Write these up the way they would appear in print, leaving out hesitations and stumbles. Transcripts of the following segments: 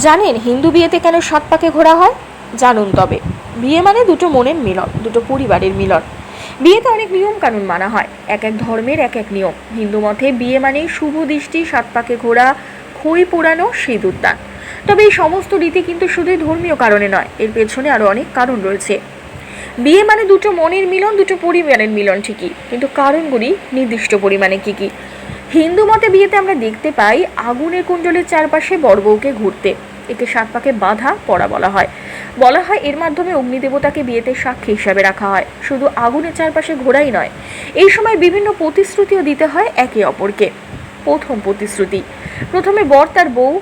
জানেন হিন্দু বিয়েতে কেন 7 পাকে ঘোরা হয়? জানুন তবে। বিয়ে মানে দুটো মনের মিলন, দুটো পরিবারের মিলন। বিয়েতে অনেক নিয়ম কানুন মানা হয়, এক এক ধর্মের এক এক নিয়ম। হিন্দু মতে বিয়ে মানে শুভ দৃষ্টি, 7 পাকে ঘোরা, খই পোড়ানো, সিঁদুর দান। তবে এই সমস্ত রীতি কিন্তু শুধুই ধর্মীয় কারণে নয়, এর পেছনে আরো অনেক কারণ রয়েছে। বিয়ে মানে দুটো মনের মিলন, দুটো পরিবারের মিলন ঠিকই, কিন্তু কারণগুলি নির্দিষ্ট পরিমাণে কি কি। হিন্দু মতে বিয়েতে আমরা দেখতে পাই আগুনের কুণ্ডলের চারপাশে বর বউকে ঘুরতে, একে 7 পাকে বাঁধা পড়া বলা হয়। এর মাধ্যমে অগ্নিদেবতাকে বিয়েতে সাক্ষী হিসাবে রাখা হয়। শুধু আগুনের চারপাশে ঘোরাই নয়, এই সময় বিভিন্ন প্রতিশ্রুতিও দিতে হয় একে অপরকে। প্রথম প্রতিশ্রুতি, প্রথমে বর তার বউ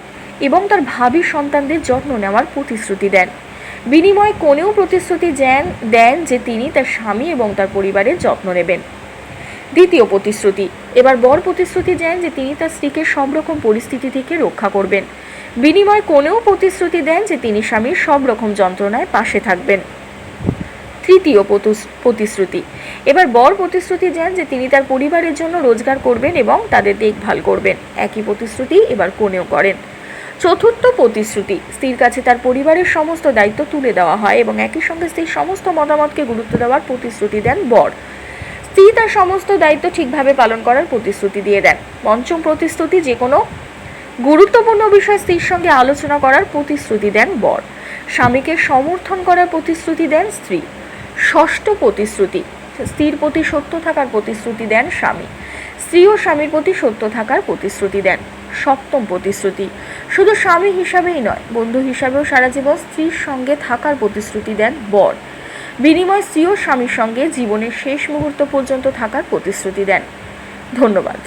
এবং তার ভাবী সন্তানদের যত্ন নেওয়ার প্রতিশ্রুতি দেন। বিনিময়ে কনেও প্রতিশ্রুতি দেন যে তিনি তার স্বামী এবং তার পরিবারের যত্ন নেবেন। দ্বিতীয় প্রতিশ্রুতি, এবার বর প্রতিশ্রুতি দেন যে তিনি তার স্ত্রীকে সব রকম পরিস্থিতি থেকে রক্ষা করবেন। বিনিময়ে কনেও প্রতিশ্রুতি দেন যে তিনি স্বামীর সব রকম যন্ত্রণায় পাশে থাকবেন। তৃতীয় প্রতিশ্রুতি, এবার বর প্রতিশ্রুতি দেন যে তিনি তার পরিবারের জন্য রোজগার করবেন এবং তাদের দেখভাল করবেন। একই প্রতিশ্রুতি এবার কনেও করেন। চতুর্থ প্রতিশ্রুতি, স্ত্রীর কাছে তার পরিবারের সমস্ত দায়িত্ব তুলে দেওয়া হয় এবং একই সঙ্গে স্ত্রীর সমস্ত মতামতকে গুরুত্ব দেওয়ার প্রতিশ্রুতি দেন বর। স্ত্রী তার সমস্ত দায়িত্ব ঠিকভাবে পালন করার প্রতিশ্রুতি দিয়ে দেন। পঞ্চম প্রতিশ্রুতি, যে কোনো গুরুত্বপূর্ণ বিষয় স্ত্রীর সঙ্গে আলোচনা করার প্রতিশ্রুতি দেন বর। স্বামীকে সমর্থন করার প্রতিশ্রুতি দেন স্ত্রী। ষষ্ঠ প্রতিশ্রুতি, স্ত্রীর প্রতি সত্য থাকার প্রতিশ্রুতি দেন স্বামী। স্ত্রীও স্বামীর প্রতি সত্য থাকার প্রতিশ্রুতি দেন। সপ্তম প্রতিশ্রুতি, শুধু স্বামী হিসাবেই নয়, বন্ধু হিসাবেও সারা জীবন স্ত্রীর সঙ্গে থাকার প্রতিশ্রুতি দেন বর। বিনিময়ে স্ত্রীও স্বামীর সঙ্গে জীবনের শেষ মুহূর্ত পর্যন্ত থাকার প্রতিশ্রুতি দেন। ধন্যবাদ।